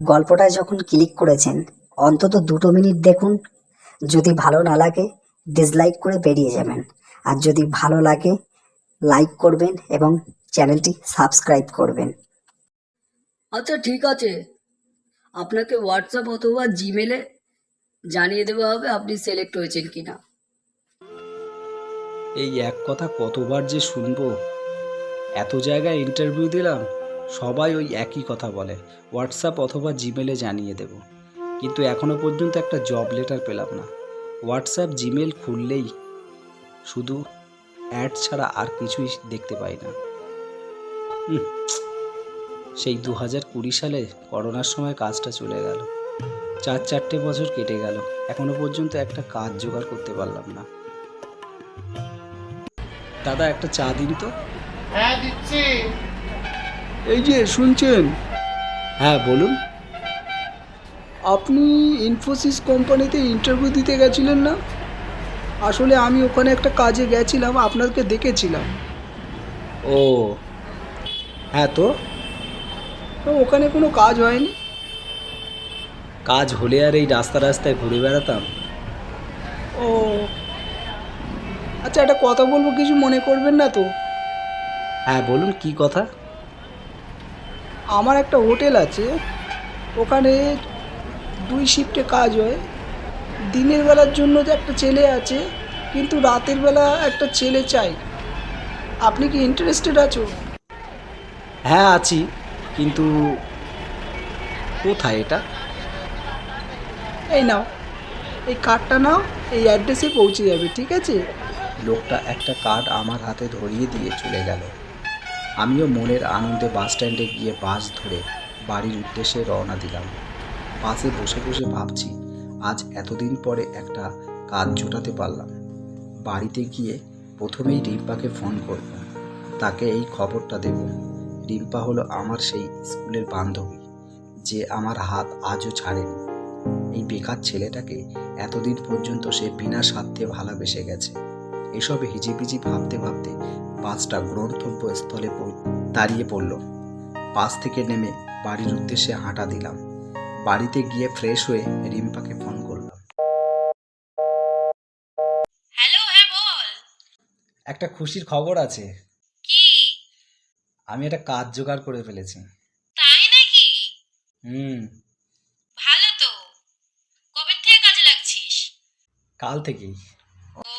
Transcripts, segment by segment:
গল্পটায় যখন ক্লিক করেছেন অন্তত 2 মিনিট দেখুন। যদি ভালো না লাগে ডিসলাইক করে বেরিয়ে যাবেন, আর যদি ভালো লাগে লাইক করবেন এবং চ্যানেলটি সাবস্ক্রাইব করবেন। আচ্ছা ঠিক আছে, আপনাকে হোয়াটসঅ্যাপ অথবা জিমেলে জানিয়ে দেওয়া হবে আপনি সিলেক্ট হয়েছেন কিনা। এই এক কথা কতবার যে শুনবো। এত জায়গায় ইন্টারভিউ দিলাম, সবাই ওই একই কথা বলে, হোয়াটসঅ্যাপ অথবা জিমেলে জানিয়ে দেব। কিন্তু এখনো পর্যন্ত একটা জব লেটার পেলাম না। হোয়াটসঅ্যাপ জিমেল খুললেই শুধু অ্যাড ছাড়া আর কিছুই দেখতে পাই না। সেই 2020 সালে করোনার সময় কাজটা চলে গেল। 4 বছর কেটে গেল, এখনো পর্যন্ত একটা কাজ জোগাড় করতে পারলাম না। দাদা একটা চা দিন তো। হ্যাঁ দিচ্ছি। এই যে শুনছেন? হ্যাঁ বলুন। আপনি ইনফোসিস কোম্পানিতে ইন্টারভিউ দিতে গেছিলেন না? আসলে আমি ওখানে একটা কাজে গেছিলাম, আপনাকে দেখেছিলাম। ও হ্যাঁ, তো ওখানে কোনো কাজ হয়নি? কাজ হলে আর এই রাস্তায় ঘুরে বেড়াতাম। ও আচ্ছা, একটা কথা বলবো, কিছু মনে করবেন না তো? হ্যাঁ বলুন, কি কথা? আমার একটা হোটেল আছে, ওখানে 2 শিফটে কাজ হয়। দিনের বেলার জন্য যে একটা ছেলে আছে, কিন্তু রাতের বেলা একটা ছেলে চাই। আপনি কি ইন্টারেস্টেড আছো? হ্যাঁ আছি, কিন্তু কোথায় এটা? এই নাও, এই কার্ডটা নাও, এই অ্যাড্রেসে পৌঁছে যাবে, ঠিক আছে? লোকটা একটা কার্ড আমার হাতে ধরিয়ে দিয়ে চলে গেল। আমিও মনের আনন্দে বাস স্ট্যান্ডে গিয়ে বাস ধরে বাড়ির উদ্দেশ্যে রওনা দিলাম। বাসে বসে বসে ভাবছি, আজ এতদিন পরে একটা কাজ জোটাতে পারলাম। বাড়িতে গিয়ে প্রথমেই রিম্পাকে ফোন করব, তাকে এই খবরটা দেব। রিম্পা হলো আমার সেই স্কুলের বান্ধবী, যে আমার হাত আজও ছাড়েনি। এই বেকার ছেলেটাকে এতদিন পর্যন্ত সে বিনা স্বার্থে ভালোবেসে গেছে। এসব হিজিবিজি ভাবতে ভাবতে বাসটা গন্তব্যস্থলে দাঁড়িয়ে পড়ল। বাস থেকে নেমে বাড়ির উদ্দেশ্যে হাঁটা দিলাম। বাড়িতে গিয়ে ফ্রেশ হয়ে রিম্পাকে ফোন করলাম। হ্যালো, হ্যাঁ বল। একটা খুশির খবর আছে। কি? আমি একটা কাজ জোগাড় করে ফেলেছি। তাই নাকি? হুম। ভালো তো। কবে থেকে কাজে লাগছিস? কাল থেকেই। ও,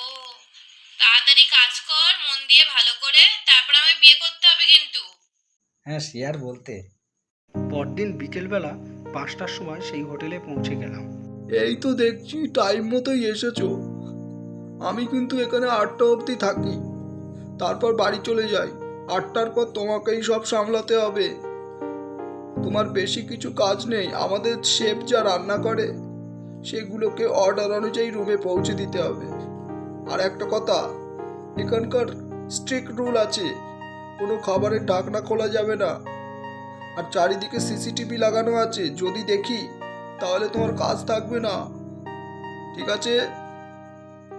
তাড়াতাড়ি কাজ কর, মন দিয়ে ভালো করে, তারপর আমায় বিয়ে করতে হবে কিন্তু। হ্যাঁ সে আর বলতে। পরদিন বিকেলবেলা 5টার সময় সেই হোটেলে পৌঁছে গেলাম। এই তো দেখছি টাইম মতোই এসেছো। আমি কিন্তু এখানে 8টা অবধি থাকি, তারপর বাড়ি চলে যাই। 8টার পর তোমাকেই সব সামলাতে হবে। তোমার বেশি কিছু কাজ নেই, আমাদের শেফ যা রান্না করে সেগুলোকে অর্ডার অনুযায়ী রুমে পৌঁছে দিতে হবে। আর একটা কথা, এখানকার স্ট্রিক্ট রুল আছে, কোনো খাবারের ঢাকনা খোলা যাবে না। আর চারিদিকে সিসিটিভি লাগানো আছে, যদি দেখি তাহলে তোমার কাজ থাকবে না। ঠিক আছে,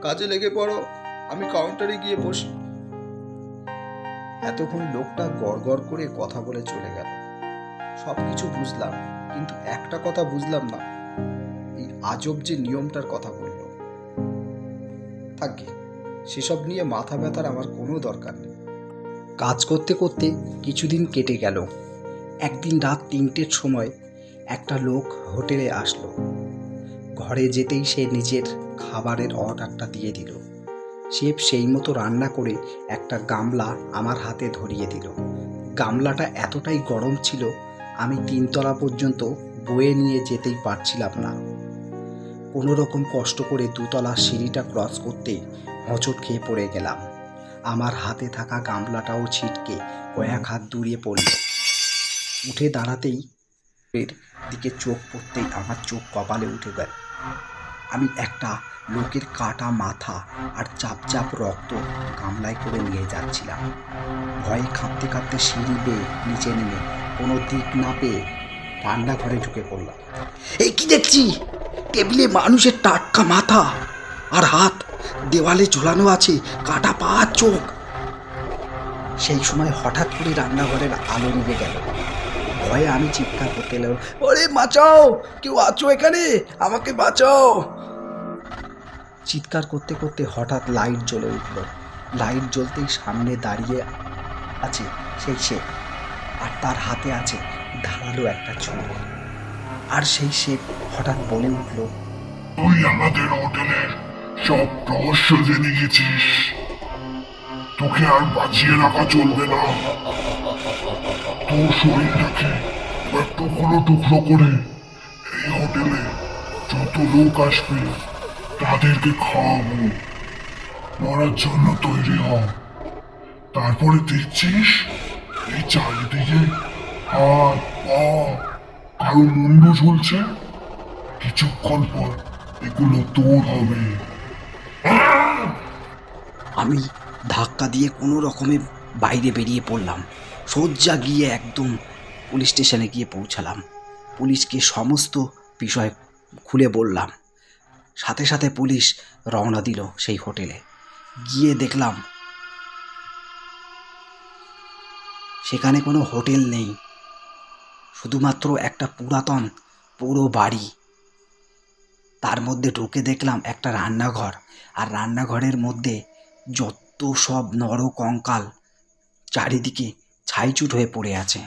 কাজে লেগে পড়ো, আমি কাউন্টারে গিয়ে বসি। এতক্ষণ লোকটা গড়গড় করে কথা বলে চলে গেল। সব কিছু বুঝলাম, কিন্তু একটা কথা বুঝলাম না, এই আজব যে নিয়মটার কথা বলল। থাকি, সেসব নিয়ে মাথা ব্যথার আমার কোনো দরকার নেই। কাজ করতে করতে কিছুদিন কেটে গেল। একদিন রাত 3টের সময় একটা লোক হোটেলে আসলো। ঘরে যেতেই সে নিজের খাবারের অর্ডারটা দিয়ে দিল। শেফ সেই মতো রান্না করে একটা গামলা আমার হাতে ধরিয়ে দিল। গামলাটা এতটাই গরম ছিল, আমি 3তলা পর্যন্ত বয়ে নিয়ে যেতেই পারছিলাম না। কোনো রকম কষ্ট করে 2তলা সিঁড়িটা ক্রস করতে হোঁচট খেয়ে পড়ে গেলাম। আমার হাতে থাকা গামলাটাও ছিটকে কয়েক হাত দূরে পড়ল। উঠে দাঁড়াতেই এর দিকে চোখ পড়তেই আমার চোখ কপালে উঠে গেল। আমি একটা লোকের কাটা মাথা আর চাপ চাপ রক্ত গামলায় করে নিয়ে যাচ্ছিলাম। ভয়ে কাঁপতে কাঁপতে সিঁড়ি বেয়ে নিচে নেমে কোনো দিক না পেয়ে রান্নাঘরে ঢুকে পড়লাম। এই কি দেখছি, টেবিলে মানুষের টাটকা মাথা আর হাত, দেওয়ালে ঝোলানো আছে কাটা পা আর চোখ। সেই সময় হঠাৎ করে রান্নাঘরের আলো নিভে গেল। ভয়ে আমি চিৎকার করতে লাগলাম, ওরে বাঁচাও, কেউ আছো এখানে, আমাকে বাঁচাও। চিৎকার করতে করতে হঠাৎ লাইট জ্বলে উঠল। লাইট জ্বলতেই সামনে দাঁড়িয়ে আছে সেই শেখ, আর তার হাতে আছে ধারালো একটা ছুরি। আর সেই শেখ হঠাৎ বলে উঠল, তুই আমাদের হোটেলের সব রহস্য জেনে গেছিস, তোকে আর বাঁচিয়ে রাখা চলবে না। তোর শরীরটাকে এবার টুকরো টুকরো করে এই হোটেলে যত লোক আসবে তাদেরকে খাওয়াবো। মরার জন্য তৈরি হ। তারপরে দেখছিস এই চারিদিকে হাত পা কারো মুন্ডু ঝুলছে, কিছুক্ষণ পর এগুলো তোর হবে। আমি ধাক্কা দিয়ে কোনো রকমে বাইরে বেরিয়ে পড়লাম। সোজা গিয়ে একদম পুলিশ স্টেশনে গিয়ে পৌঁছালাম। পুলিশকে সমস্ত বিষয় খুলে বললাম। সাথে সাথে পুলিশ রওনা দিল সেই হোটেলে। গিয়ে দেখলাম সেখানে কোনো হোটেল নেই, শুধুমাত্র একটা পুরাতন পুরো বাড়ি। তার মধ্যে ঢুকে দেখলাম একটা রান্নাঘর, আর রান্নাঘরের মধ্যে যত সব নরকঙ্কাল চারিদিকে ছাইচুট হয়ে পড়ে আছে।